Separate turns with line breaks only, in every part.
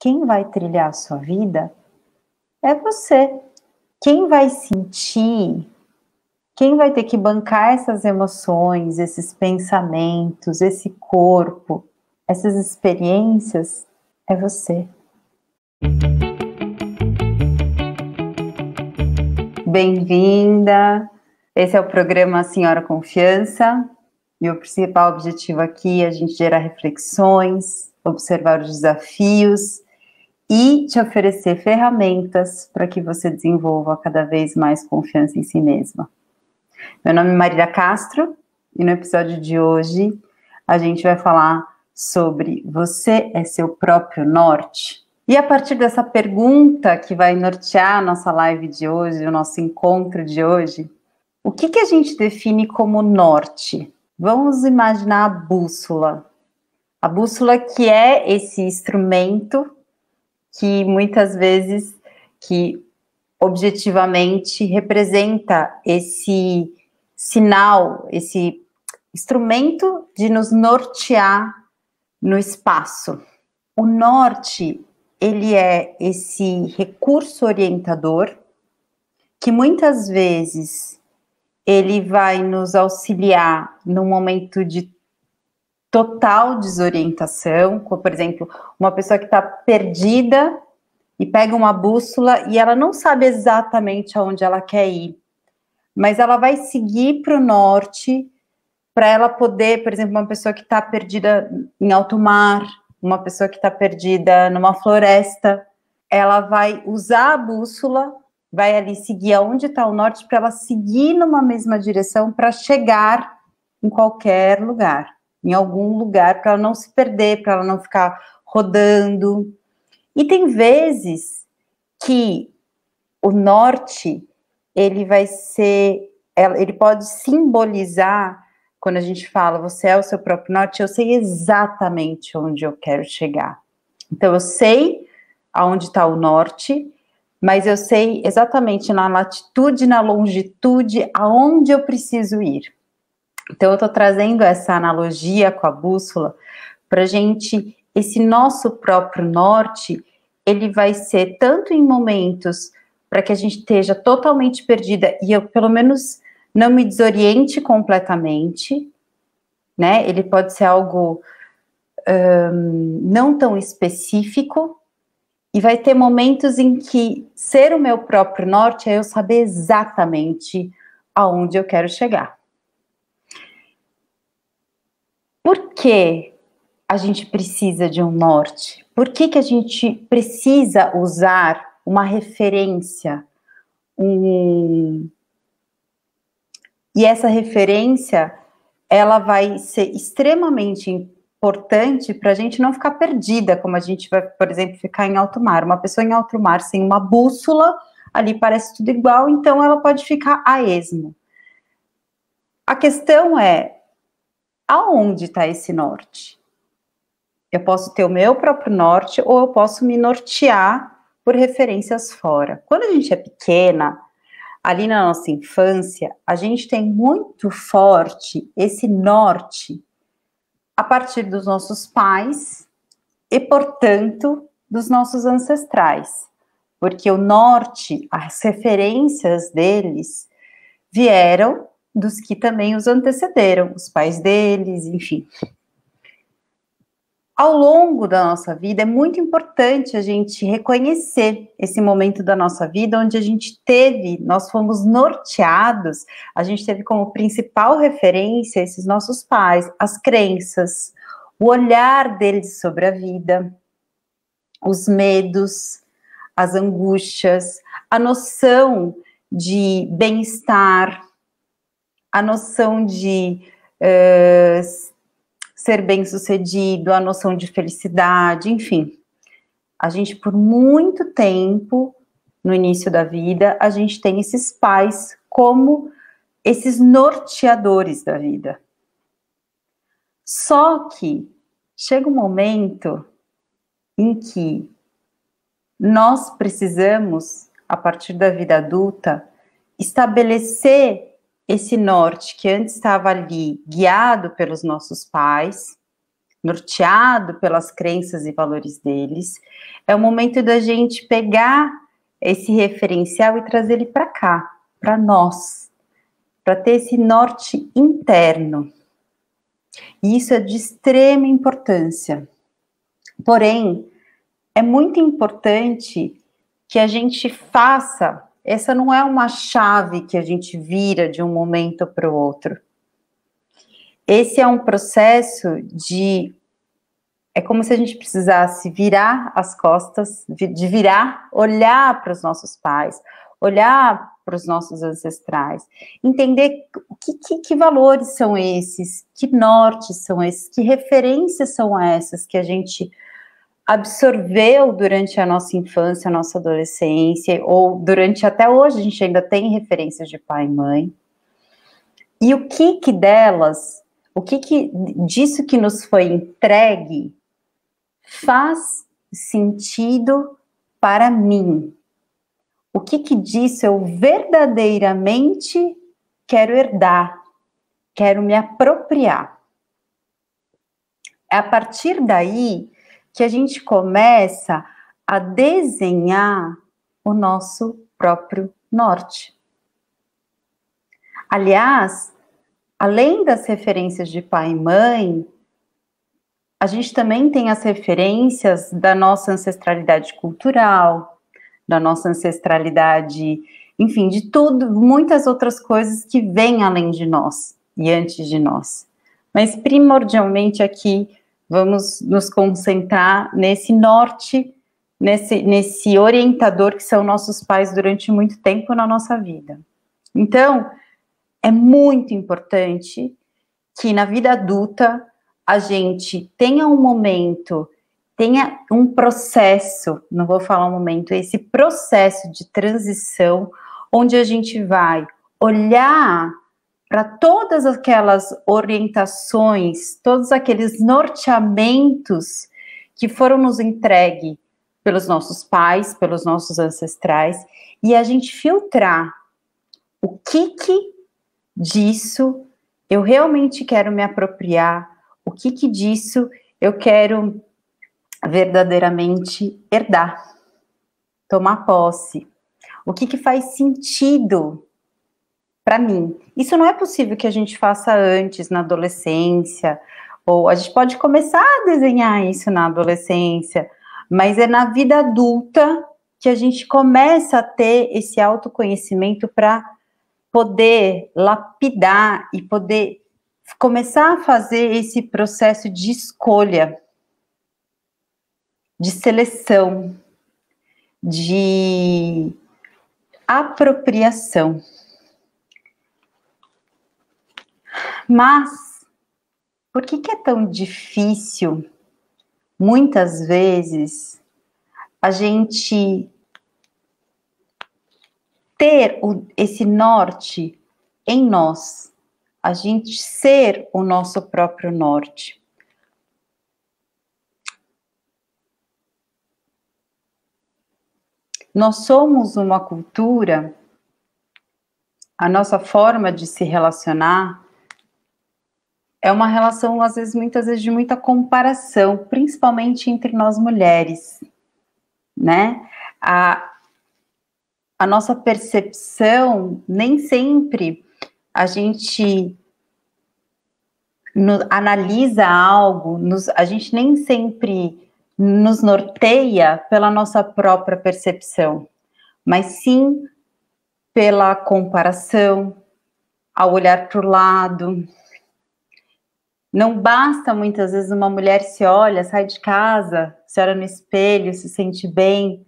quem vai trilhar a sua vida é você. Quem vai sentir, quem vai ter que bancar essas emoções, esses pensamentos, esse corpo, essas experiências, é você. Bem-vinda! Esse é o programa Senhora Confiança e o principal objetivo aqui é a gente gerar reflexões, observar os desafios e te oferecer ferramentas para que você desenvolva cada vez mais confiança em si mesma. Meu nome é Marília Castro e no episódio de hoje a gente vai falar sobre você é seu próprio norte? E a partir dessa pergunta que vai nortear a nossa live de hoje, o nosso encontro de hoje, o que a gente define como norte? Vamos imaginar a bússola. A bússola que é esse instrumento que muitas vezes, que objetivamente representa esse sinal, esse instrumento de nos nortear no espaço. O norte, ele é esse recurso orientador que muitas vezes ele vai nos auxiliar num momento de total desorientação, como, por exemplo, uma pessoa que está perdida e pega uma bússola e ela não sabe exatamente aonde ela quer ir, mas ela vai seguir para o norte para ela poder, por exemplo, uma pessoa que está perdida em alto mar, uma pessoa que está perdida numa floresta, ela vai usar a bússola, vai ali seguir aonde está o norte para ela seguir numa mesma direção para chegar em qualquer lugar, em algum lugar, para ela não se perder, para ela não ficar rodando. E tem vezes que o norte, ele pode simbolizar, quando a gente fala, você é o seu próprio norte, eu sei exatamente onde eu quero chegar. Então, eu sei aonde está o norte, mas eu sei exatamente na latitude, na longitude, aonde eu preciso ir. Então, eu estou trazendo essa analogia com a bússola para a gente, esse nosso próprio norte, ele vai ser tanto em momentos para que a gente esteja totalmente perdida e eu, pelo menos, não me desoriente completamente, né? Ele pode ser algo não tão específico e vai ter momentos em que ser o meu próprio norte é eu saber exatamente aonde eu quero chegar. Por que a gente precisa de um norte? Por que a gente precisa usar uma referência? E essa referência, ela vai ser extremamente importante para a gente não ficar perdida, como a gente vai, por exemplo, ficar em alto mar. Uma pessoa em alto mar sem uma bússola, ali parece tudo igual, então ela pode ficar a esmo. A questão é, aonde está esse norte? Eu posso ter o meu próprio norte ou eu posso me nortear por referências fora. Quando a gente é pequena, ali na nossa infância, a gente tem muito forte esse norte a partir dos nossos pais e, portanto, dos nossos ancestrais. Porque o norte, as referências deles vieram dos que também os antecederam, os pais deles, enfim. Ao longo da nossa vida, é muito importante a gente reconhecer esse momento da nossa vida onde nós fomos norteados, a gente teve como principal referência esses nossos pais, as crenças, o olhar deles sobre a vida, os medos, as angústias, a noção de bem-estar, a noção de ser bem-sucedido, a noção de felicidade, enfim. A gente, por muito tempo, no início da vida, a gente tem esses pais como esses norteadores da vida. Só que chega um momento em que nós precisamos, a partir da vida adulta, estabelecer esse norte que antes estava ali guiado pelos nossos pais, norteado pelas crenças e valores deles, é o momento da gente pegar esse referencial e trazer ele para cá, para nós, para ter esse norte interno. E isso é de extrema importância. Porém, é muito importante que a gente faça, essa não é uma chave que a gente vira de um momento para o outro. Esse é um processo é como se a gente precisasse virar as costas, de virar, olhar para os nossos pais, olhar para os nossos ancestrais, entender que valores são esses, que nortes são esses, que referências são essas que a gente absorveu durante a nossa infância, a nossa adolescência, ou durante até hoje a gente ainda tem referências de pai e mãe. E o que delas, disso que nos foi entregue faz sentido para mim? O que disso eu verdadeiramente quero herdar, quero me apropriar? É a partir daí que a gente começa a desenhar o nosso próprio norte. Aliás, além das referências de pai e mãe, a gente também tem as referências da nossa ancestralidade cultural, da nossa ancestralidade, enfim, de tudo, muitas outras coisas que vêm além de nós e antes de nós. Mas primordialmente aqui vamos nos concentrar nesse norte, nesse orientador que são nossos pais durante muito tempo na nossa vida. Então, é muito importante que na vida adulta a gente tenha um momento, tenha um processo, não vou falar um momento, esse processo de transição, onde a gente vai olhar para todas aquelas orientações, todos aqueles norteamentos que foram nos entregues pelos nossos pais, pelos nossos ancestrais, e a gente filtrar o que disso eu realmente quero me apropriar, o que disso eu quero verdadeiramente herdar, tomar posse, o que faz sentido para mim. Isso não é possível que a gente faça antes, na adolescência, ou a gente pode começar a desenhar isso na adolescência, mas é na vida adulta que a gente começa a ter esse autoconhecimento para poder lapidar e poder começar a fazer esse processo de escolha, de seleção, de apropriação. Mas, por que é tão difícil, muitas vezes, a gente ter esse norte em nós, a gente ser o nosso próprio norte? Nós somos uma cultura, a nossa forma de se relacionar é uma relação, às vezes, muitas vezes, de muita comparação, principalmente entre nós mulheres, né? A nossa percepção, nem sempre a gente analisa algo, a gente nem sempre nos norteia pela nossa própria percepção, mas sim pela comparação, ao olhar para o lado. Não basta, muitas vezes, uma mulher se olha, sai de casa, se olha no espelho, se sente bem,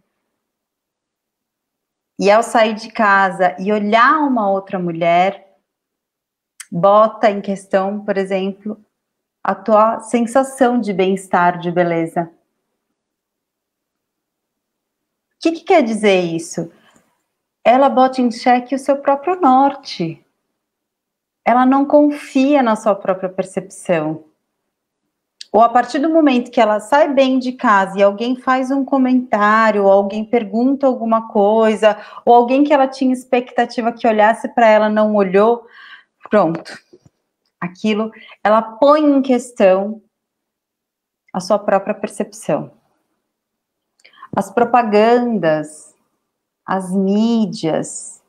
e ao sair de casa e olhar uma outra mulher, bota em questão, por exemplo, a tua sensação de bem-estar, de beleza. O que quer dizer isso? Ela bota em xeque o seu próprio norte. Ela não confia na sua própria percepção. Ou a partir do momento que ela sai bem de casa e alguém faz um comentário, ou alguém pergunta alguma coisa, ou alguém que ela tinha expectativa que olhasse para ela não olhou, pronto. Aquilo, ela põe em questão a sua própria percepção. As propagandas, as mídias,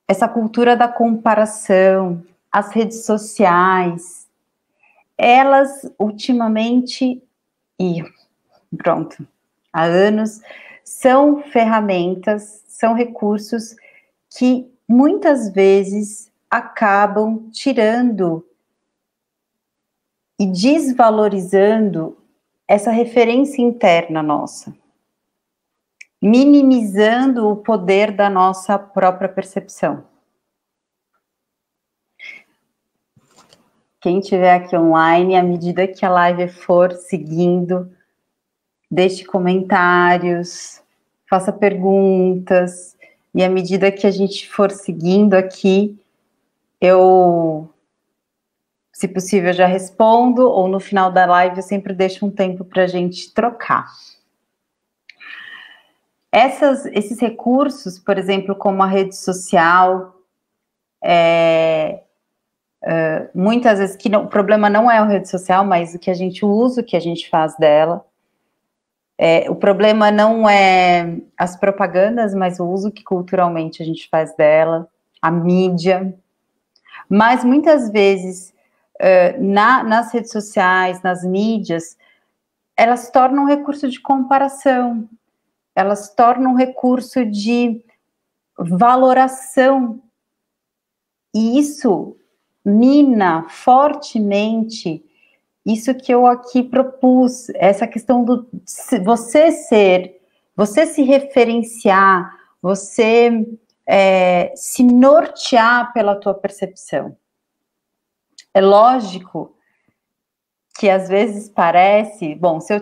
essa cultura da comparação, as redes sociais, elas ultimamente, e pronto, há anos, são ferramentas, são recursos que muitas vezes acabam tirando e desvalorizando essa referência interna nossa, minimizando o poder da nossa própria percepção. Quem estiver aqui online, à medida que a live for seguindo, deixe comentários, faça perguntas, e à medida que a gente for seguindo aqui, eu, se possível, já respondo, ou no final da live eu sempre deixo um tempo para a gente trocar. Esses recursos, por exemplo, como a rede social, muitas vezes o problema não é a rede social, mas o que a gente usa, o que a gente faz dela. O problema não é as propagandas, mas o uso que culturalmente a gente faz dela, a mídia. Mas muitas vezes, nas redes sociais, nas mídias, elas se tornam um recurso de comparação, elas se tornam um recurso de valoração. E isso mina fortemente isso que eu aqui propus, essa questão do você se referenciar, você se nortear pela tua percepção. É lógico que às vezes parece, bom, se eu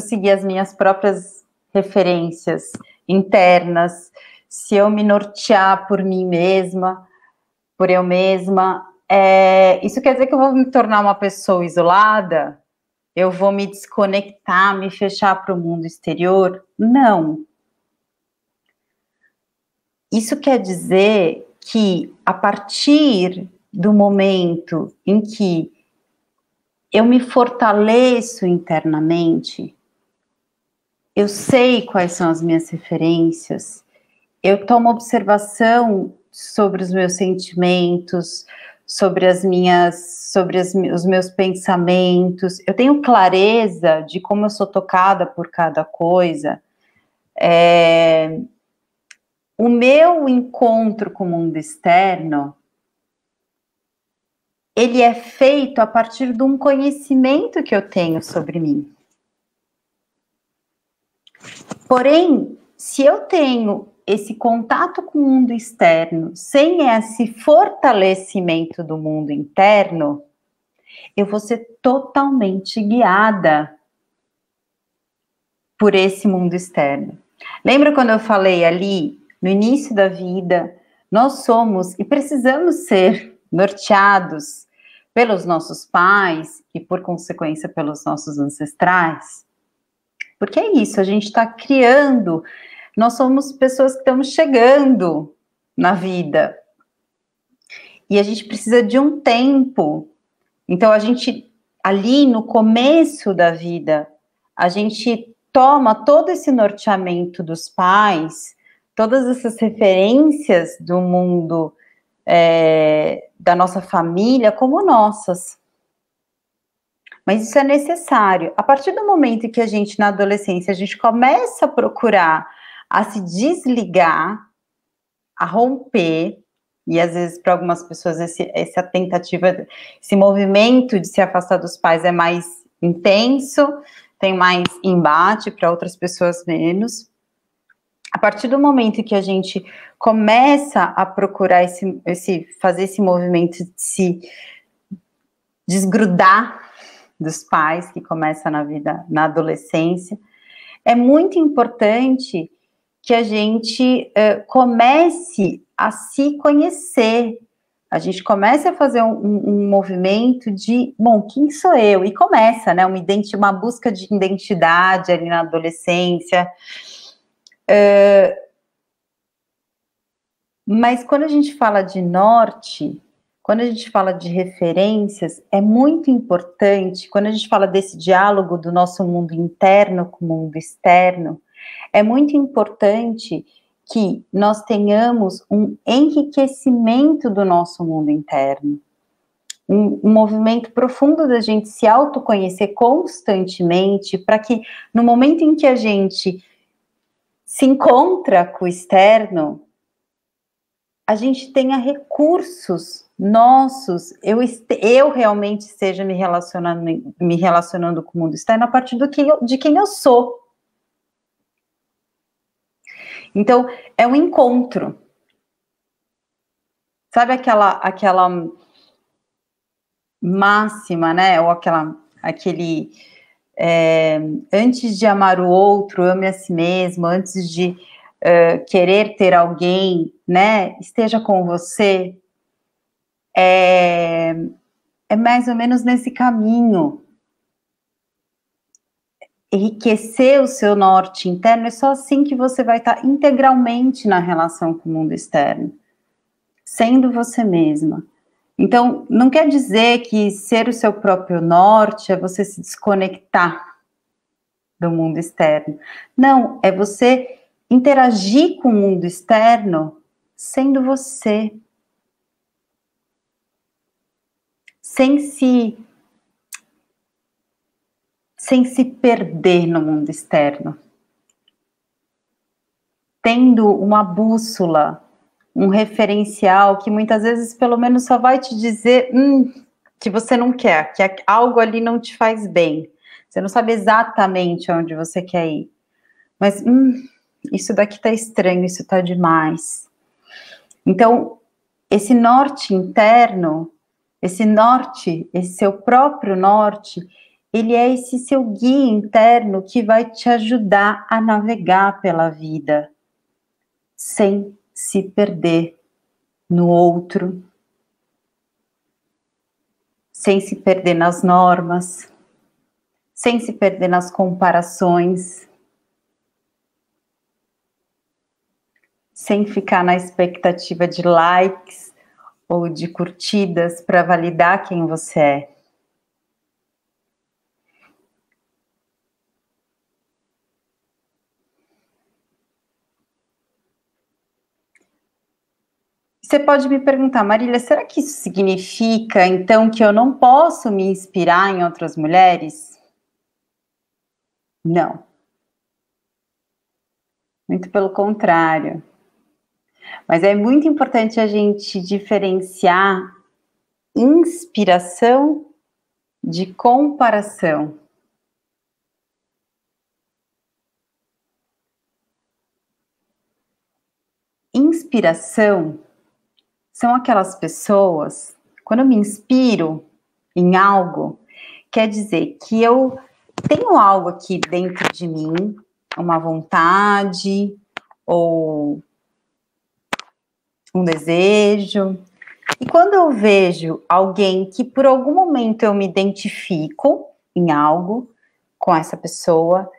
seguir as minhas próprias referências internas, se eu me nortear por mim mesma, por eu mesma, isso quer dizer que eu vou me tornar uma pessoa isolada? Eu vou me desconectar, me fechar para o mundo exterior? Não. Isso quer dizer que, a partir do momento em que eu me fortaleço internamente, eu sei quais são as minhas referências, eu tomo observação sobre os meus sentimentos, sobre os meus pensamentos, eu tenho clareza de como eu sou tocada por cada coisa. O meu encontro com o mundo externo, ele é feito a partir de um conhecimento que eu tenho sobre mim. Porém, se eu tenho esse contato com o mundo externo, sem esse fortalecimento do mundo interno, eu vou ser totalmente guiada por esse mundo externo. Lembra quando eu falei ali, no início da vida, nós somos e precisamos ser norteados pelos nossos pais e, por consequência, pelos nossos ancestrais? Porque é isso, a gente está criando, nós somos pessoas que estamos chegando na vida. E a gente precisa de um tempo. Então, a gente, ali no começo da vida, a gente toma todo esse norteamento dos pais, todas essas referências do mundo, da nossa família, como nossas. Mas isso é necessário. A partir do momento que a gente, na adolescência, a gente começa a procurar a se desligar, a romper, e às vezes para algumas pessoas essa tentativa, esse movimento de se afastar dos pais é mais intenso, tem mais embate, para outras pessoas menos. A partir do momento que a gente começa a procurar fazer esse movimento de se desgrudar dos pais, que começa na vida, na adolescência, é muito importante que a gente comece a se conhecer, a gente comece a fazer um movimento de, bom, quem sou eu? E começa, né, uma busca de identidade ali na adolescência. Mas quando a gente fala de norte, Quando a gente fala de referências, é muito importante, quando a gente fala desse diálogo do nosso mundo interno com o mundo externo, é muito importante que nós tenhamos um enriquecimento do nosso mundo interno. Um movimento profundo da gente se autoconhecer constantemente, para que no momento em que a gente se encontra com o externo, a gente tenha recursos nossos, eu realmente esteja me relacionando com o mundo externo a partir de quem eu sou. Então, é um encontro. Sabe aquela máxima, né? Ou aquele antes de amar o outro, ame a si mesmo, antes de querer ter alguém, né? Esteja com você. É mais ou menos nesse caminho. Enriquecer o seu norte interno, é só assim que você vai estar integralmente na relação com o mundo externo, sendo você mesma. Então, não quer dizer que ser o seu próprio norte é você se desconectar do mundo externo. Não, é você interagir com o mundo externo sendo você. Sem se perder no mundo externo. Tendo uma bússola, um referencial que muitas vezes pelo menos só vai te dizer que você não quer, que algo ali não te faz bem. Você não sabe exatamente onde você quer ir. Mas isso daqui tá estranho, isso tá demais. Então, esse norte interno, esse seu próprio norte, ele é esse seu guia interno que vai te ajudar a navegar pela vida, sem se perder no outro, sem se perder nas normas, sem se perder nas comparações, sem ficar na expectativa de likes ou de curtidas para validar quem você é. Você pode me perguntar, Marília, será que isso significa, então, que eu não posso me inspirar em outras mulheres? Não. Muito pelo contrário. Mas é muito importante a gente diferenciar inspiração de comparação. Inspiração são aquelas pessoas, quando eu me inspiro em algo, quer dizer que eu tenho algo aqui dentro de mim, uma vontade ou um desejo. E quando eu vejo alguém que por algum momento eu me identifico em algo com essa pessoa,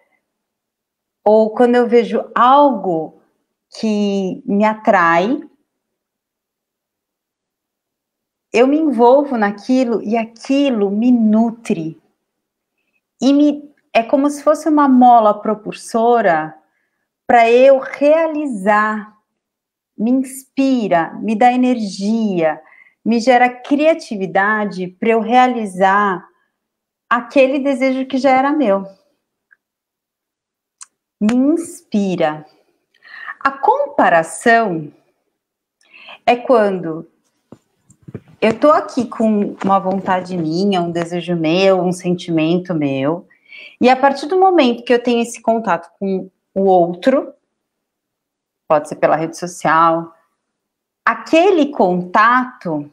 ou quando eu vejo algo que me atrai, eu me envolvo naquilo e aquilo me nutre. E é como se fosse uma mola propulsora para eu realizar, me inspira, me dá energia, me gera criatividade para eu realizar aquele desejo que já era meu. Me inspira. A comparação é quando eu tô aqui com uma vontade minha, um desejo meu, um sentimento meu, e a partir do momento que eu tenho esse contato com o outro, pode ser pela rede social, aquele contato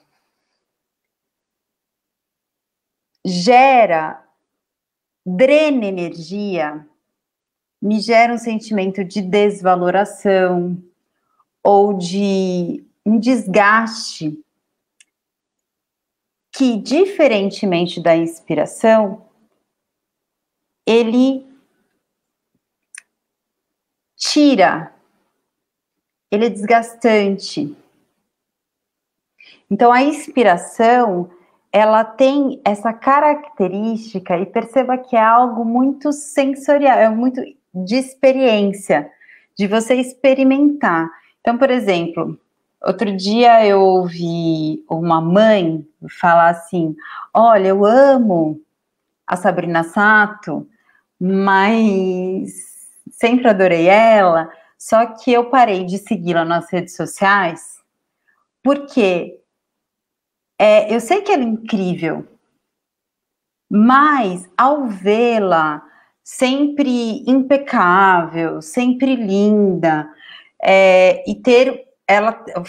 drena energia, me gera um sentimento de desvaloração ou de um desgaste que, diferentemente da inspiração, ele tira, ele é desgastante. Então, a inspiração, ela tem essa característica, e perceba que é algo muito sensorial, é muito de experiência, de você experimentar. Então, por exemplo, outro dia eu ouvi uma mãe falar assim: olha, eu amo a Sabrina Sato, mas sempre adorei ela, só que eu parei de segui-la nas redes sociais, porque eu sei que ela é incrível, mas ao vê-la sempre impecável, sempre linda, e ter ela, a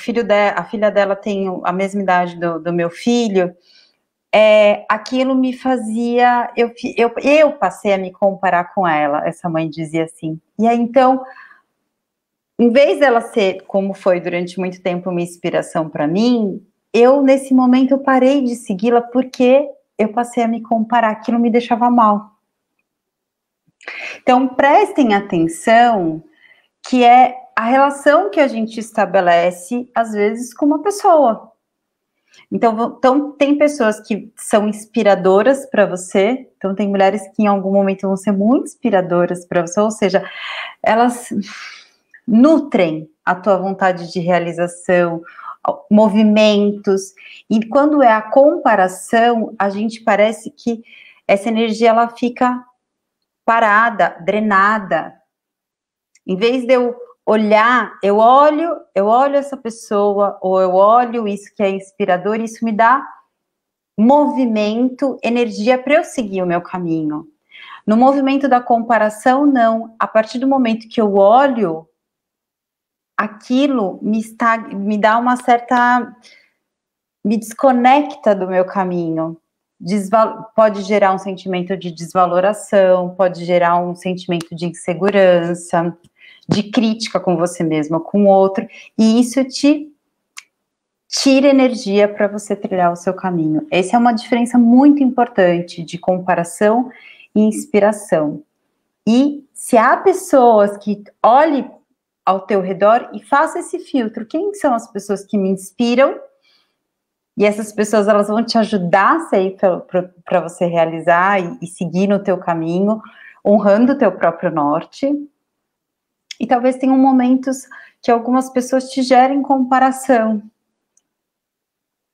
filha dela tem a mesma idade do meu filho, aquilo me fazia, eu passei a me comparar com ela, essa mãe dizia assim. E aí, então, em vez dela ser, como foi durante muito tempo, uma inspiração para mim, eu, nesse momento, eu parei de segui-la porque eu passei a me comparar, aquilo me deixava mal. Então, prestem atenção que é a relação que a gente estabelece, às vezes, com uma pessoa. Então tem pessoas que são inspiradoras para você, então tem mulheres que em algum momento vão ser muito inspiradoras para você, ou seja, elas nutrem a tua vontade de realização, movimentos, e quando é a comparação, a gente parece que essa energia ela fica parada, drenada. Em vez de eu olhar, eu olho essa pessoa, ou eu olho isso que é inspirador, e isso me dá movimento, energia para eu seguir o meu caminho. No movimento da comparação, não. A partir do momento que eu olho, aquilo me dá uma certa... me desconecta do meu caminho. Pode gerar um sentimento de desvaloração, pode gerar um sentimento de insegurança, de crítica com você mesma, com o outro, e isso te tira energia para você trilhar o seu caminho. Essa é uma diferença muito importante de comparação e inspiração. E se há pessoas que olhem ao teu redor e faça esse filtro, quem são as pessoas que me inspiram? E essas pessoas, elas vão te ajudar a sair para você realizar e seguir no teu caminho, honrando o teu próprio norte. E talvez tenham momentos que algumas pessoas te gerem comparação.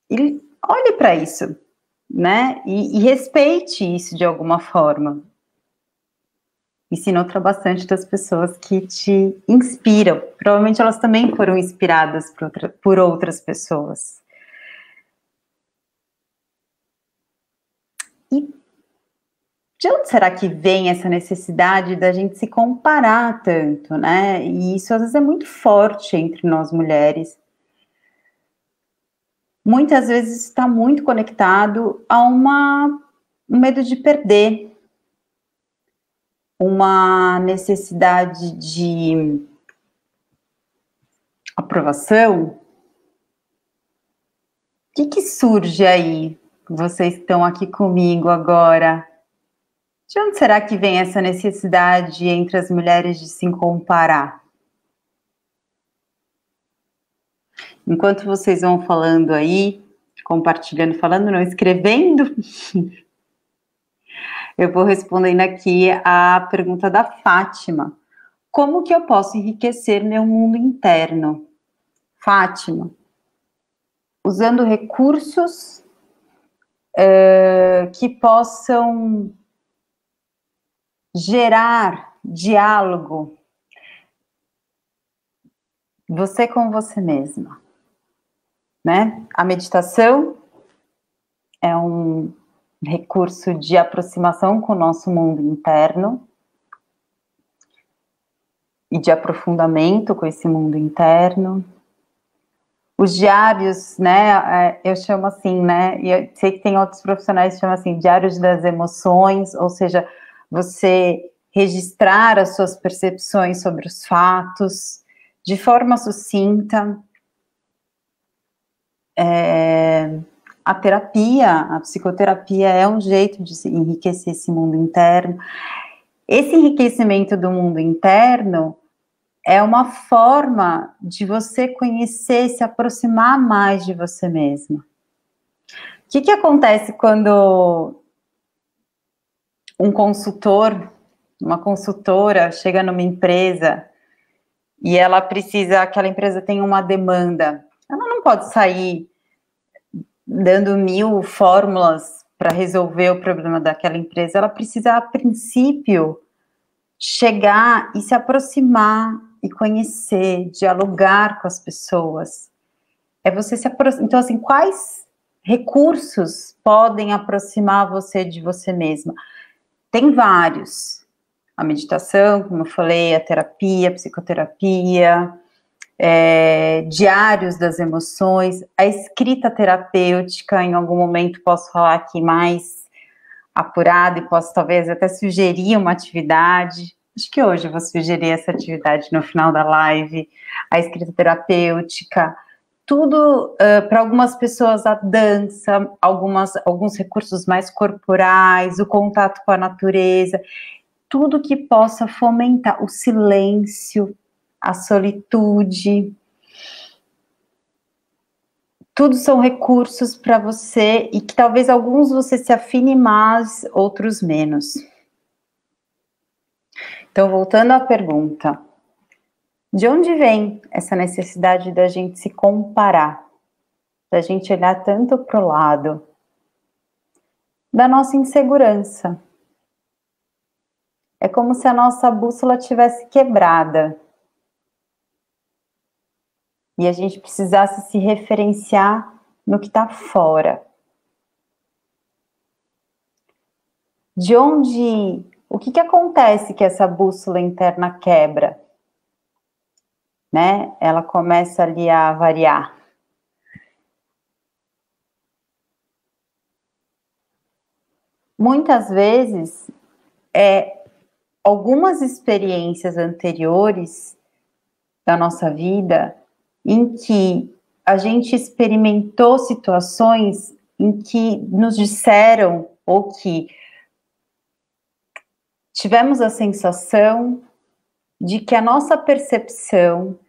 E olhe para isso, né? E respeite isso de alguma forma. E se nutra bastante das pessoas que te inspiram. Provavelmente elas também foram inspiradas por outras pessoas. E de onde será que vem essa necessidade da gente se comparar tanto, né? E isso às vezes é muito forte entre nós mulheres. Muitas vezes está muito conectado a um medo de perder, uma necessidade de aprovação. O que surge aí? Vocês estão aqui comigo agora. De onde será que vem essa necessidade entre as mulheres de se comparar? Enquanto vocês vão falando aí, compartilhando, falando, não, escrevendo, eu vou respondendo aqui a pergunta da Fátima. Como que eu posso enriquecer meu mundo interno? Fátima, usando recursos que possam gerar diálogo, você com você mesma, né? A meditação é um recurso de aproximação com o nosso mundo interno e de aprofundamento com esse mundo interno. Os diários, né, eu chamo assim, né, e eu sei que tem outros profissionais que chamam assim, diários das emoções, ou seja, você registrar as suas percepções sobre os fatos, de forma sucinta. A terapia, a psicoterapia é um jeito de enriquecer esse mundo interno. Esse enriquecimento do mundo interno é uma forma de você conhecer, se aproximar mais de você mesma. O que acontece quando um consultor, uma consultora chega numa empresa e ela precisa, aquela empresa tem uma demanda, ela não pode sair dando 1000 fórmulas para resolver o problema daquela empresa, ela precisa, a princípio, chegar e se aproximar e conhecer, dialogar com as pessoas. É você se aproximar. Então, assim, quais recursos podem aproximar você de você mesma? Tem vários. A meditação, como eu falei, a terapia, a psicoterapia, diários das emoções, a escrita terapêutica, em algum momento posso falar aqui mais apurado e posso talvez até sugerir uma atividade. Acho que hoje eu vou sugerir essa atividade no final da live, a escrita terapêutica, tudo para algumas pessoas a dança, alguns recursos mais corporais, o contato com a natureza, tudo que possa fomentar o silêncio, a solitude. Tudo são recursos para você e que talvez alguns você se afine mais, outros menos. Então, voltando à pergunta, de onde vem essa necessidade da gente se comparar, da gente olhar tanto para o lado da nossa insegurança? É como se a nossa bússola tivesse quebrada e a gente precisasse se referenciar no que está fora. De onde, o que acontece que essa bússola interna quebra? Né? Ela começa ali a variar. Muitas vezes, algumas experiências anteriores da nossa vida em que a gente experimentou situações em que nos disseram ou que tivemos a sensação de que a nossa percepção,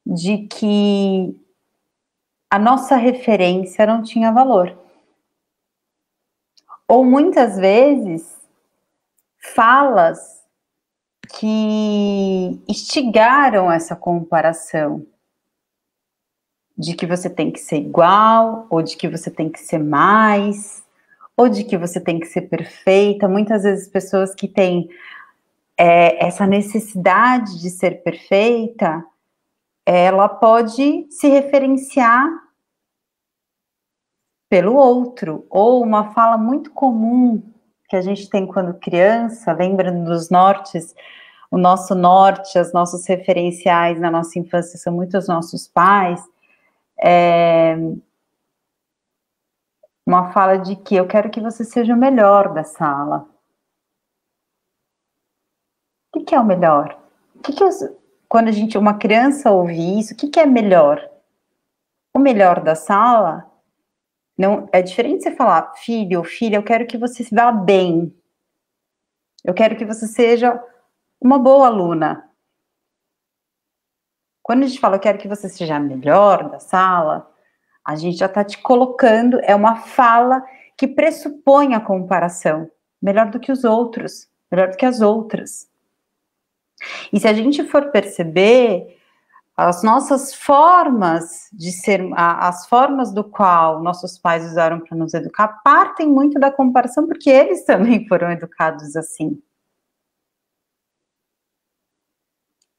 de que a nossa referência não tinha valor. Ou muitas vezes, falas que instigaram essa comparação, de que você tem que ser igual, ou de que você tem que ser mais, ou de que você tem que ser perfeita. Muitas vezes pessoas que têm essa necessidade de ser perfeita, ela pode se referenciar pelo outro, ou uma fala muito comum que a gente tem quando criança, lembrando dos nortes, o nosso norte, os nossos referenciais na nossa infância são muito os nossos pais, uma fala de que eu quero que você seja o melhor da sala. O que é o melhor? Quando uma criança ouve isso, o que é melhor? O melhor da sala não é diferente de você falar, filho ou filha, eu quero que você se vá bem. Eu quero que você seja uma boa aluna. Quando a gente fala, eu quero que você seja a melhor da sala, a gente já está te colocando, é uma fala que pressupõe a comparação. Melhor do que os outros, melhor do que as outras. E se a gente for perceber, as nossas formas de ser, as formas do qual nossos pais usaram para nos educar, partem muito da comparação, porque eles também foram educados assim.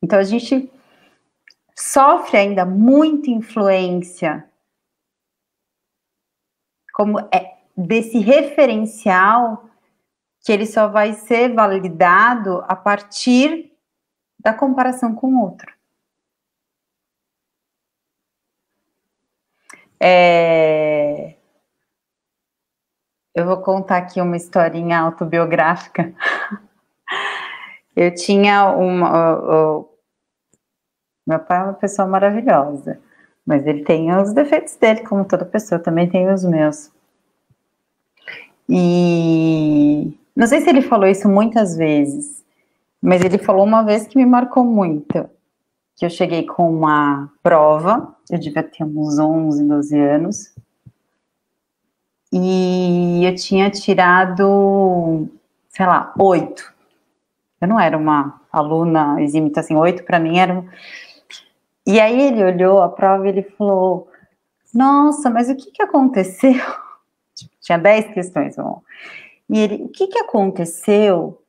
Então a gente sofre ainda muita influência como desse referencial que ele só vai ser validado a partir da comparação com o outro. Eu vou contar aqui uma historinha autobiográfica. Eu tinha meu pai é uma pessoa maravilhosa, mas ele tem os defeitos dele, como toda pessoa, também tem os meus. E não sei se ele falou isso muitas vezes, mas ele falou uma vez que me marcou muito. que eu cheguei com uma prova, eu devia ter uns 11, 12 anos, e eu tinha tirado, sei lá, 8. Eu não era uma aluna exímia, então, assim, 8 para mim era... E aí ele olhou a prova e ele falou, nossa, mas o que que aconteceu? Tinha 10 questões, amor. E ele, o que que aconteceu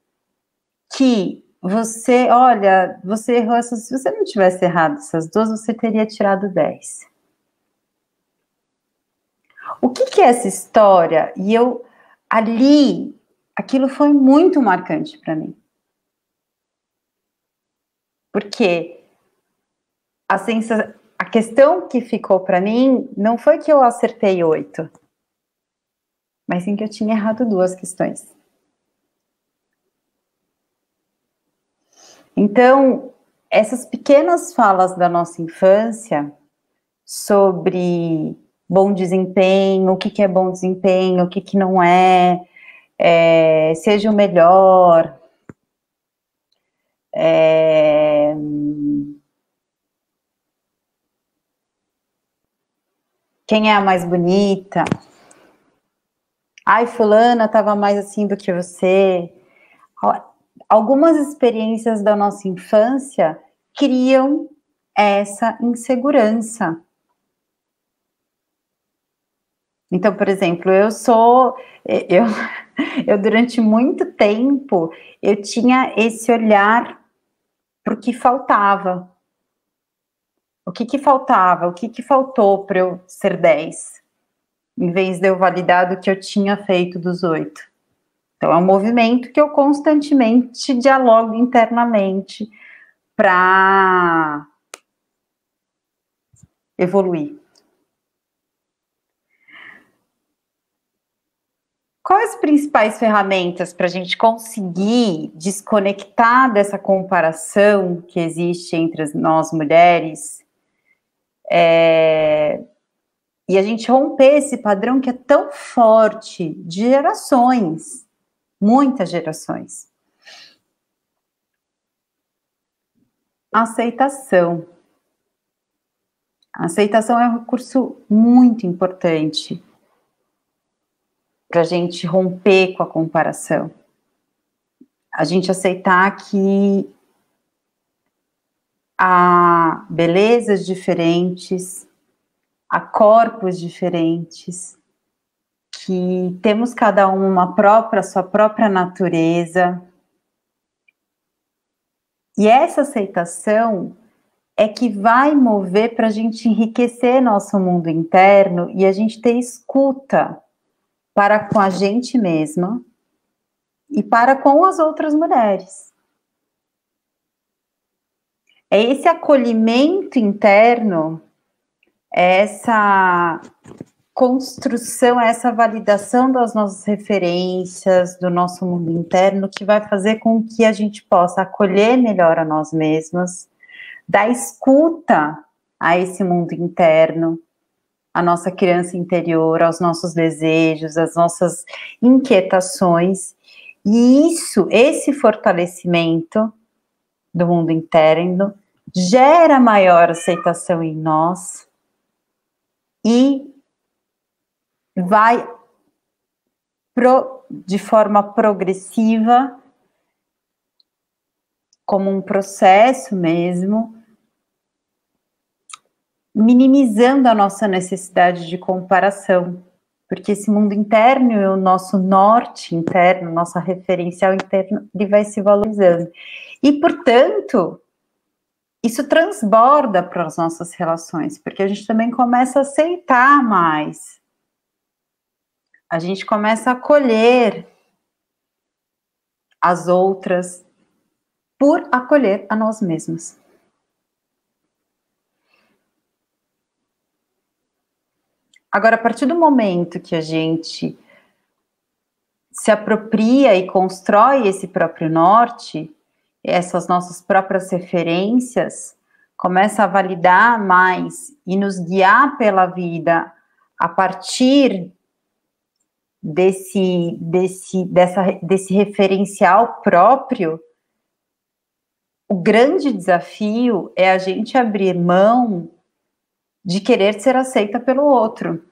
que você, olha, você errou essas, se você não tivesse errado essas duas, você teria tirado 10. O que que é essa história? E eu, ali, aquilo foi muito marcante para mim. Porque a questão que ficou para mim não foi que eu acertei 8, mas sim que eu tinha errado 2 questões. Então, essas pequenas falas da nossa infância sobre bom desempenho, o que que é bom desempenho, o que que não é, seja o melhor, quem é a mais bonita, ai, fulana estava mais assim do que você. Algumas experiências da nossa infância criam essa insegurança. Então, por exemplo, eu durante muito tempo, eu tinha esse olhar para o que faltava. O que que faltava? O que que faltou para eu ser 10? Em vez de eu validar do que eu tinha feito dos 8. Então, é um movimento que eu constantemente dialogo internamente para evoluir. Quais as principais ferramentas para a gente conseguir desconectar dessa comparação que existe entre nós mulheres e a gente romper esse padrão que é tão forte de gerações, muitas gerações? Aceitação. A aceitação é um recurso muito importante para a gente romper com a comparação. A gente aceitar que há belezas diferentes, há corpos diferentes, que temos cada um sua própria natureza. E essa aceitação é que vai mover para a gente enriquecer nosso mundo interno e a gente ter escuta para com a gente mesma e para com as outras mulheres. É esse acolhimento interno, essa construção, essa validação das nossas referências, do nosso mundo interno, que vai fazer com que a gente possa acolher melhor a nós mesmas, dar escuta a esse mundo interno, a nossa criança interior, aos nossos desejos, às nossas inquietações. E esse fortalecimento do mundo interno gera maior aceitação em nós e vai de forma progressiva, como um processo mesmo, minimizando a nossa necessidade de comparação, porque esse mundo interno e o nosso norte interno, nosso referencial interno, ele vai se valorizando. E, portanto, isso transborda para as nossas relações, porque a gente também começa a aceitar mais. A gente começa a acolher as outras por acolher a nós mesmos. Agora, a partir do momento que a gente se apropria e constrói esse próprio norte, essas nossas próprias referências, começa a validar mais e nos guiar pela vida a partir desse referencial próprio, O grande desafio é a gente abrir mão de querer ser aceita pelo outro.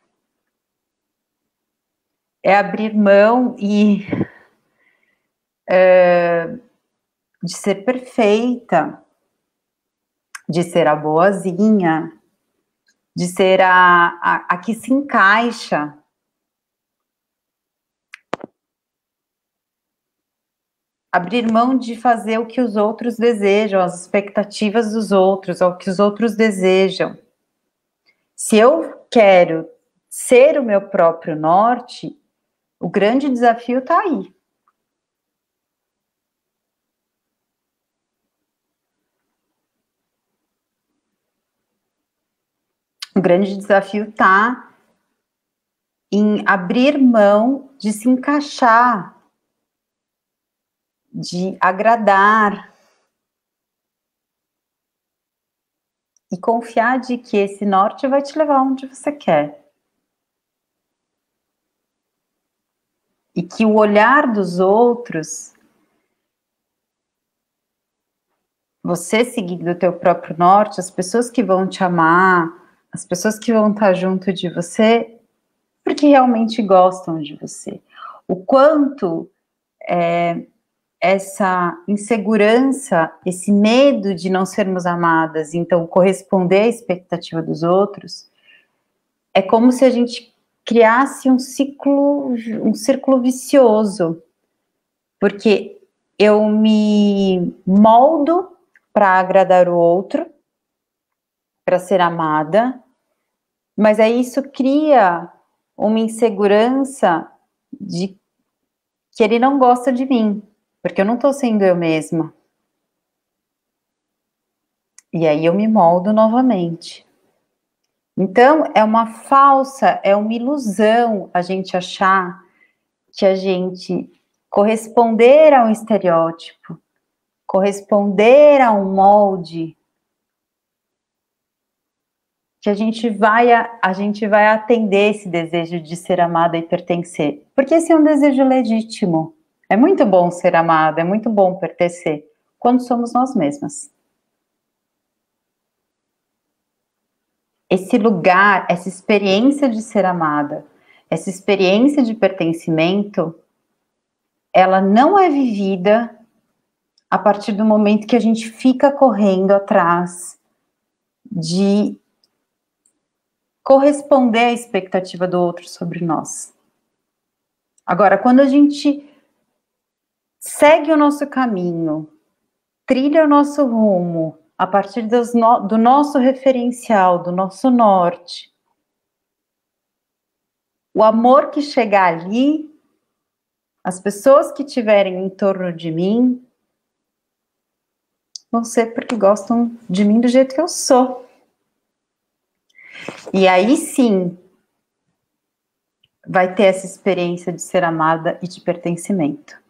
É abrir mão de ser perfeita, de ser a boazinha, de ser a que se encaixa. Abrir mão de fazer o que os outros desejam, as expectativas dos outros, o que os outros desejam. Se eu quero ser o meu próprio norte, o grande desafio está aí. O grande desafio está em abrir mão de se encaixar, de agradar e confiar de que esse norte vai te levar onde você quer. E que o olhar dos outros, você seguindo o teu próprio norte, as pessoas que vão te amar, as pessoas que vão estar junto de você, porque realmente gostam de você. O quanto essa insegurança, esse medo de não sermos amadas, então corresponder à expectativa dos outros, é como se a gente criasse um círculo vicioso, porque eu me moldo para agradar o outro, para ser amada, mas aí isso cria uma insegurança de que ele não gosta de mim, porque eu não estou sendo eu mesma. E aí eu me moldo novamente. Então, é uma ilusão a gente achar que a gente corresponder a um estereótipo, corresponder a um molde, que a gente vai atender esse desejo de ser amada e pertencer. Porque esse é um desejo legítimo. É muito bom ser amada, é muito bom pertencer, quando somos nós mesmas. Esse lugar, essa experiência de ser amada, essa experiência de pertencimento, ela não é vivida a partir do momento que a gente fica correndo atrás de corresponder à expectativa do outro sobre nós. Agora, quando a gente segue o nosso caminho, trilha o nosso rumo, a partir do nosso referencial, do nosso norte, o amor que chegar ali, as pessoas que estiverem em torno de mim, vão ser porque gostam de mim do jeito que eu sou. E aí sim, vai ter essa experiência de ser amada e de pertencimento.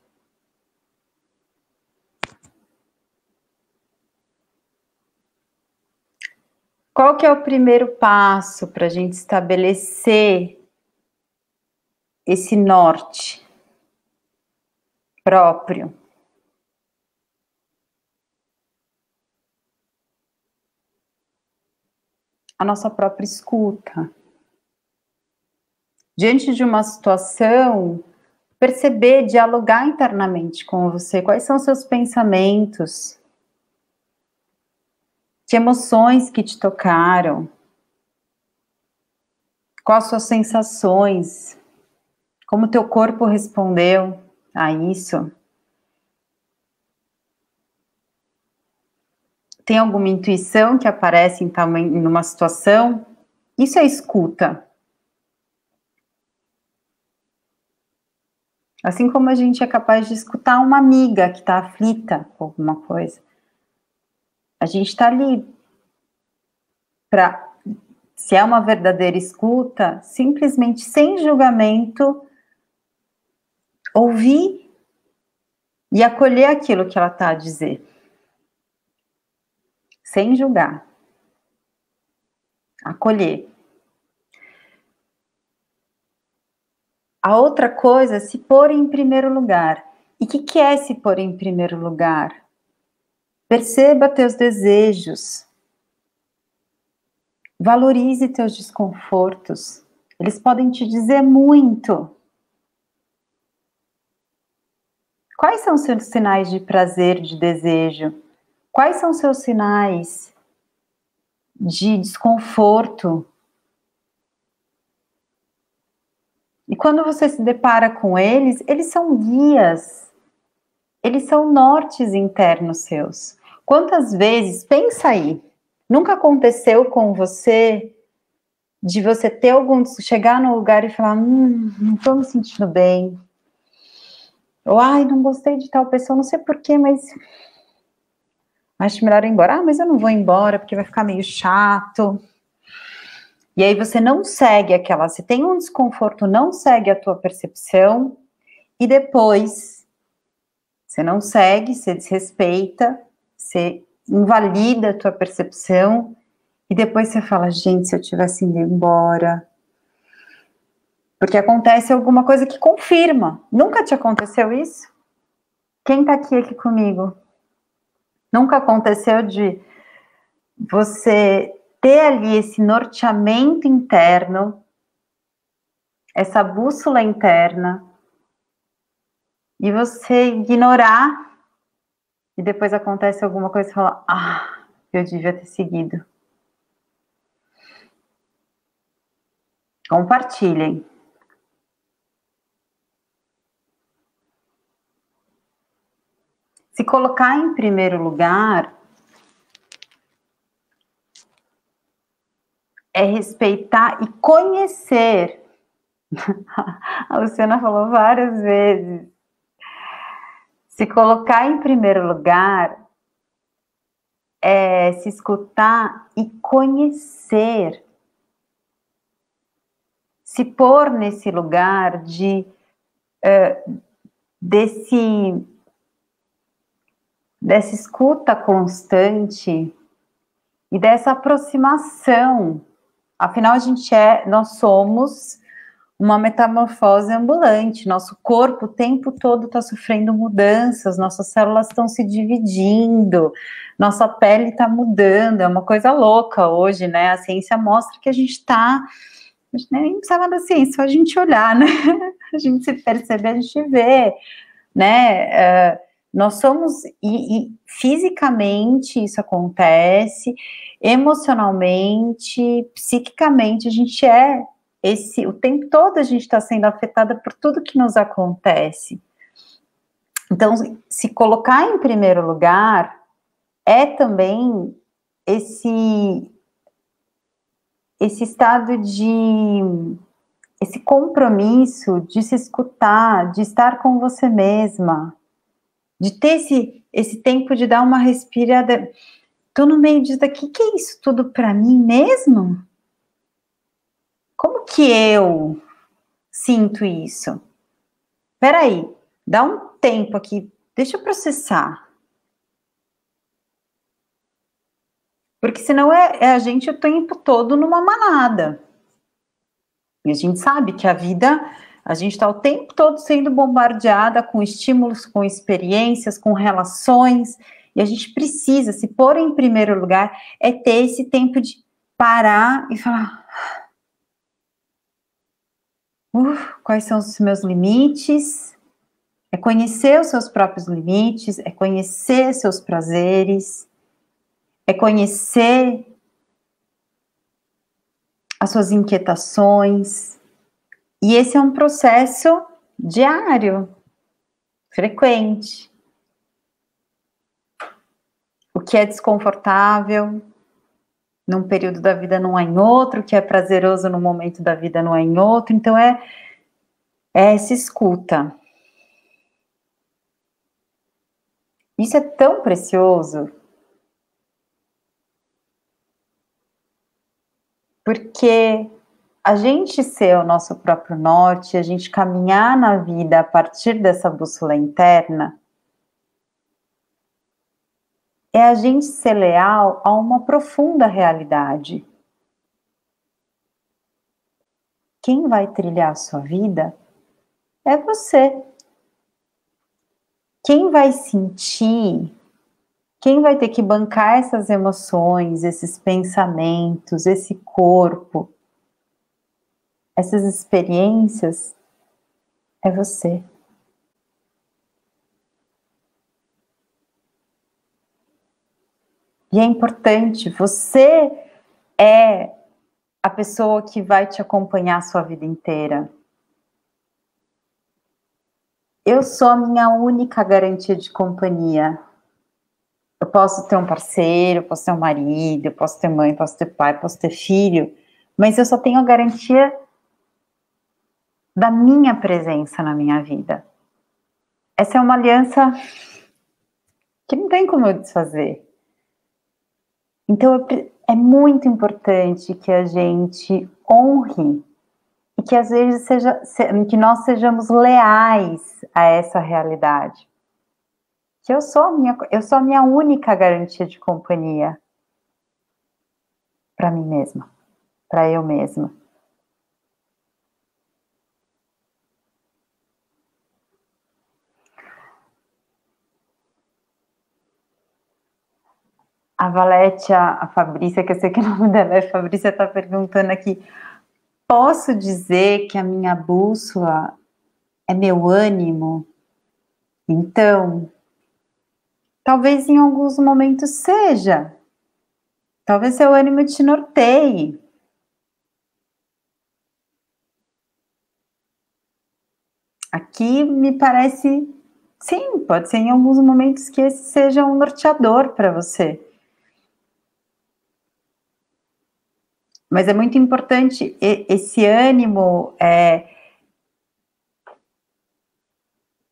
Qual que é o primeiro passo para a gente estabelecer esse norte próprio? A nossa própria escuta. Diante de uma situação, perceber, dialogar internamente com você. Quais são os seus pensamentos? Que emoções que te tocaram? Quais as suas sensações? Como o teu corpo respondeu a isso? Tem alguma intuição que aparece em uma situação? Isso é escuta. Assim como a gente é capaz de escutar uma amiga que está aflita com alguma coisa. A gente está ali para, se é uma verdadeira escuta, simplesmente sem julgamento, ouvir e acolher aquilo que ela está a dizer. Sem julgar. Acolher. A outra coisa é se pôr em primeiro lugar. E o que é se pôr em primeiro lugar? Perceba teus desejos. Valorize teus desconfortos. Eles podem te dizer muito. Quais são seus sinais de prazer, de desejo? Quais são seus sinais de desconforto? E quando você se depara com eles, eles são guias. Eles são nortes internos seus. Quantas vezes, pensa aí, nunca aconteceu com você de você ter chegar no lugar e falar, não estou me sentindo bem. Ou, ai, não gostei de tal pessoa, não sei porquê, mas acho melhor ir embora. Ah, mas eu não vou embora porque vai ficar meio chato. E aí você não segue você tem um desconforto, não segue a tua percepção, e depois você não segue, você desrespeita, você invalida a tua percepção, e depois você fala, gente, se eu tivesse ido embora. Porque acontece alguma coisa que confirma. Nunca te aconteceu isso? Quem tá aqui comigo? Nunca aconteceu de você ter ali esse norteamento interno, essa bússola interna, e você ignorar, e depois acontece alguma coisa e fala, eu devia ter seguido. Compartilhem. Se colocar em primeiro lugar é respeitar e conhecer. A Luciana falou várias vezes. Se colocar em primeiro lugar é se escutar e conhecer. Se pôr nesse lugar dessa escuta constante e dessa aproximação. Afinal, nós somos uma metamorfose ambulante. Nosso corpo o tempo todo está sofrendo mudanças, nossas células estão se dividindo, nossa pele está mudando, é uma coisa louca hoje, né? A ciência mostra que a gente nem precisava da ciência, só a gente olhar, né? A gente se percebe, a gente vê, né? Nós somos, e fisicamente isso acontece, emocionalmente, psiquicamente, a gente o tempo todo a gente está sendo afetada por tudo que nos acontece. Então, se colocar em primeiro lugar é também esse estado esse compromisso de se escutar, de estar com você mesma, de ter esse tempo de dar uma respirada. Tô no meio disso daqui, que é isso tudo para mim mesmo? Como que eu sinto isso? Peraí, dá um tempo aqui, deixa eu processar. Porque senão é a gente o tempo todo numa manada. E a gente sabe que a gente está o tempo todo sendo bombardeada com estímulos, com experiências, com relações, e a gente precisa se pôr em primeiro lugar, é ter esse tempo de parar e falar, quais são os meus limites? É conhecer os seus próprios limites, é conhecer seus prazeres, é conhecer as suas inquietações. E esse é um processo diário, frequente. O que é desconfortável num período da vida não é em outro, o que é prazeroso num momento da vida não é em outro. Então é essa escuta. Isso é tão precioso, porque a gente ser o nosso próprio norte, a gente caminhar na vida a partir dessa bússola interna, é a gente ser leal a uma profunda realidade. Quem vai trilhar a sua vida é você. Quem vai sentir, Quem vai ter que bancar essas emoções, esses pensamentos, esse corpo, essas experiências, é você. E é importante, você é a pessoa que vai te acompanhar a sua vida inteira. Eu sou a minha única garantia de companhia. Eu posso ter um parceiro, eu posso ter um marido, eu posso ter mãe, posso ter pai, posso ter filho, mas eu só tenho a garantia da minha presença na minha vida. Essa é uma aliança que não tem como eu desfazer. Então é muito importante que a gente honre e que às vezes que nós sejamos leais a essa realidade. Que eu sou a minha única garantia de companhia para mim mesma, para eu mesma. A Valete, a Fabrícia, que eu sei que o nome dela é Fabrícia, está perguntando aqui: posso dizer que a minha bússola é meu ânimo? Então, talvez em alguns momentos seja. Talvez seu ânimo te norteie. Aqui me parece, sim, pode ser em alguns momentos que esse seja um norteador para você. Mas é muito importante esse ânimo.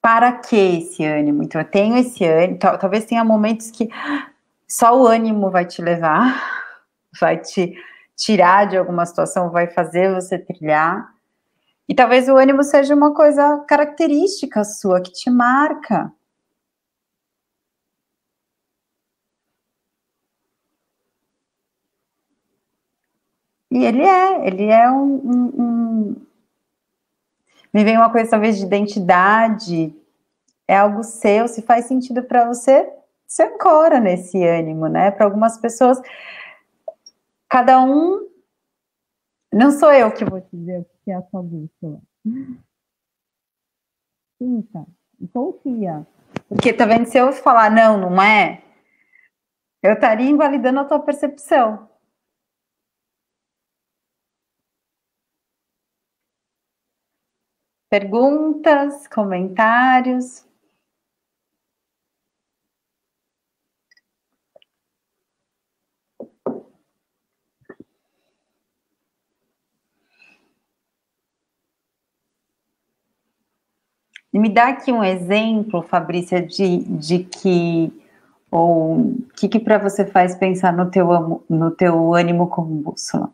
Para que esse ânimo? Então, eu tenho esse ânimo, talvez tenha momentos que só o ânimo vai te levar, vai te tirar de alguma situação, vai fazer você trilhar. E talvez o ânimo seja uma coisa característica sua, que te marca. E ele é me vem uma coisa talvez de identidade, é algo seu, se faz sentido para você, você ancora nesse ânimo, né? Para algumas pessoas, cada um, não sou eu que vou te dizer o que é a sua bússola. Sinta e confia. Porque tá vendo, se eu falar não, não é, eu estaria invalidando a tua percepção. Perguntas, comentários. Me dá aqui um exemplo, Fabrícia, de que, ou o que para você faz pensar no teu ânimo como bússola?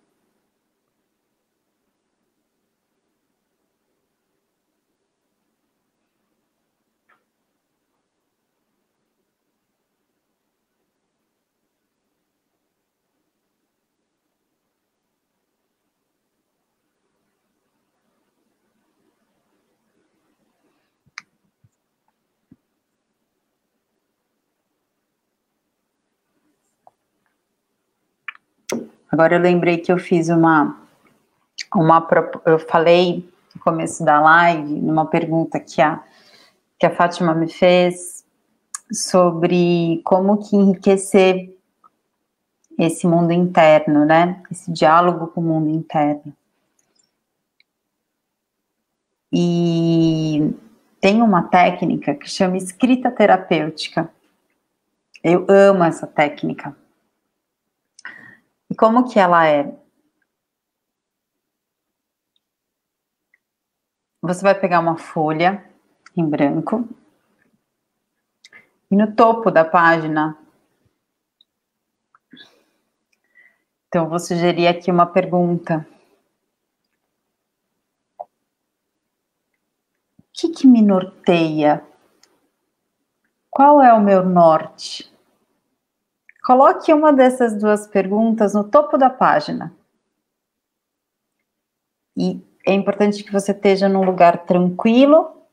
Agora eu lembrei que eu fiz eu falei no começo da live, numa pergunta que a Fátima me fez, sobre como que enriquecer esse mundo interno, né? Esse diálogo com o mundo interno. E tem uma técnica que chama escrita terapêutica. Eu amo essa técnica. E como que ela é? Você vai pegar uma folha em branco e no topo da página, então eu vou sugerir aqui uma pergunta. O que me norteia? Qual é o meu norte? Coloque uma dessas duas perguntas no topo da página. E é importante que você esteja num lugar tranquilo,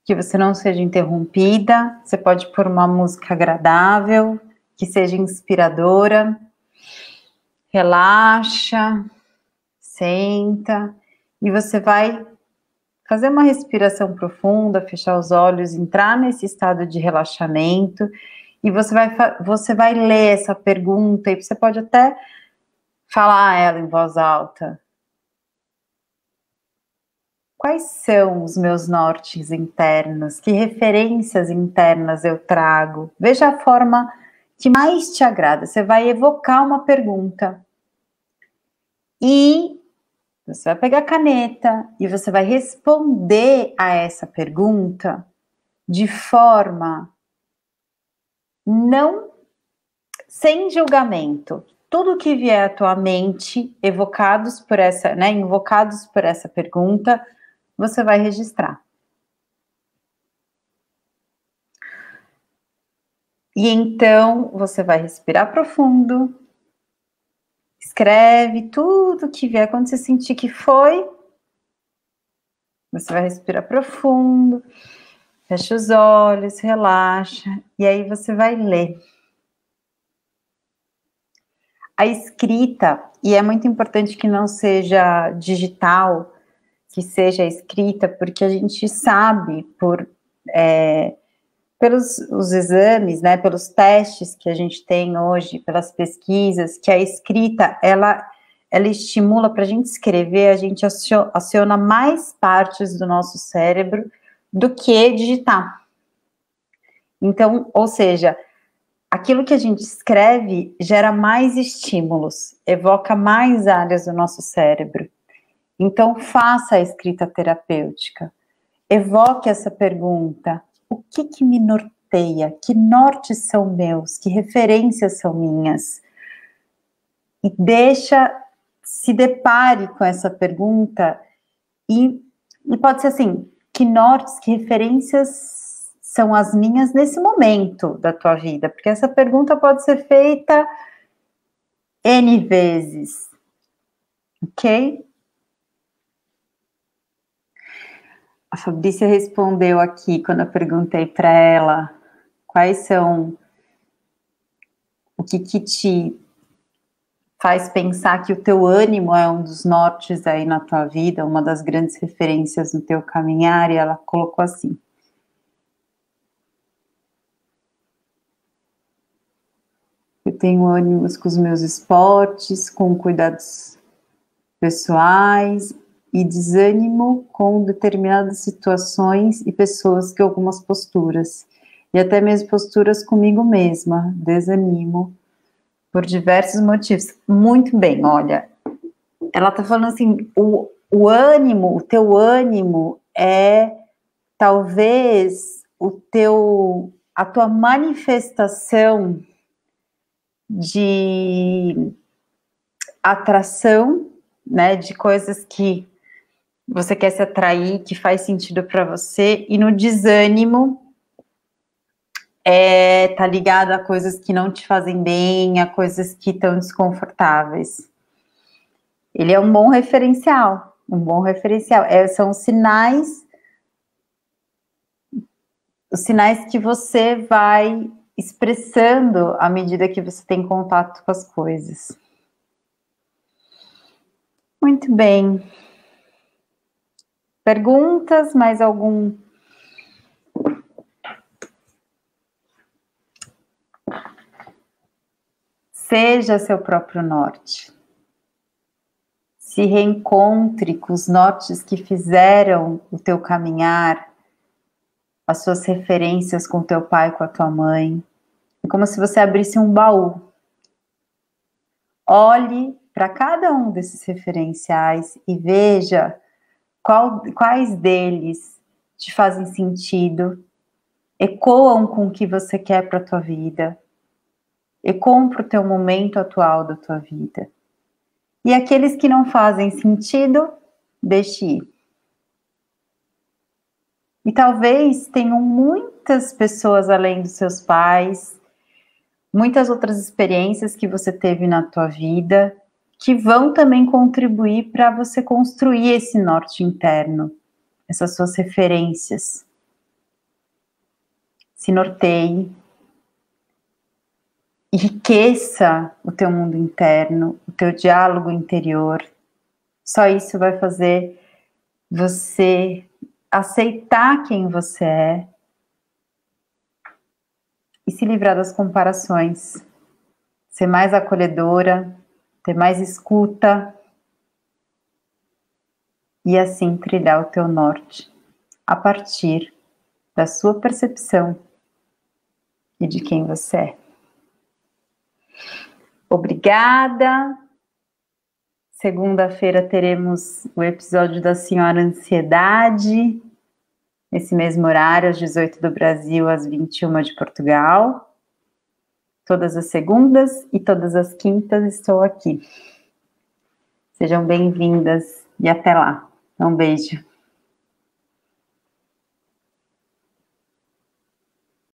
que você não seja interrompida. Você pode pôr uma música agradável, que seja inspiradora. Relaxa, senta, e você vai fazer uma respiração profunda, fechar os olhos, entrar nesse estado de relaxamento, e você vai ler essa pergunta, e você pode até falar ela em voz alta. Quais são os meus nortes internos? Que referências internas eu trago? Veja a forma que mais te agrada. Você vai evocar uma pergunta. E você vai pegar a caneta e você vai responder a essa pergunta de forma não sem julgamento. Tudo que vier à tua mente, invocados por essa pergunta, você vai registrar. E então você vai respirar profundo, escreve tudo que vier. Quando você sentir que foi, você vai respirar profundo, fecha os olhos, relaxa, e aí você vai ler. A escrita, e é muito importante que não seja digital, que seja escrita, porque a gente sabe pelos os exames, né, pelos testes que a gente tem hoje, pelas pesquisas, que a escrita, ela estimula para a gente escrever, a gente aciona mais partes do nosso cérebro do que digitar. Então, ou seja, aquilo que a gente escreve gera mais estímulos, evoca mais áreas do nosso cérebro. Então, faça a escrita terapêutica. Evoque essa pergunta. O que me norteia? Que nortes são meus? Que referências são minhas? E se depare com essa pergunta e pode ser assim, que nortes, que referências são as minhas nesse momento da tua vida? Porque essa pergunta pode ser feita N vezes, ok? A Fabrícia respondeu aqui, quando eu perguntei para ela quais são, o que te faz pensar que o teu ânimo é um dos nortes aí na tua vida, uma das grandes referências no teu caminhar, e ela colocou assim: eu tenho ânimos com os meus esportes, com cuidados pessoais, e desânimo com determinadas situações e pessoas que algumas posturas, e até mesmo posturas comigo mesma, desanimo por diversos motivos. Muito bem, olha, ela tá falando assim, o ânimo, o teu ânimo é talvez a tua manifestação de atração, né, de coisas que você quer se atrair, que faz sentido para você, e no desânimo tá ligado a coisas que não te fazem bem, a coisas que estão desconfortáveis. Ele é um bom referencial, são os sinais que você vai expressando à medida que você tem contato com as coisas. Muito bem. Perguntas? Mais algum? Seja seu próprio norte. Se reencontre com os nortes que fizeram o teu caminhar, as suas referências com teu pai, com a tua mãe. É como se você abrisse um baú. Olhe para cada um desses referenciais e veja quais deles te fazem sentido, ecoam com o que você quer para a tua vida, ecoam para o teu momento atual da tua vida. E aqueles que não fazem sentido, deixe ir. E talvez tenham muitas pessoas além dos seus pais, muitas outras experiências que você teve na tua vida, que vão também contribuir para você construir esse norte interno, essas suas referências. se norteie, enriqueça o teu mundo interno, o teu diálogo interior. Só isso vai fazer você aceitar quem você é e se livrar das comparações, ser mais acolhedora, ter mais escuta e assim trilhar o teu norte a partir da sua percepção e de quem você é. Obrigada! Segunda-feira teremos o episódio da Senhora Ansiedade, nesse mesmo horário, às 18 do Brasil, às 21 de Portugal. Todas as segundas e todas as quintas estou aqui. Sejam bem-vindas e até lá. Um beijo.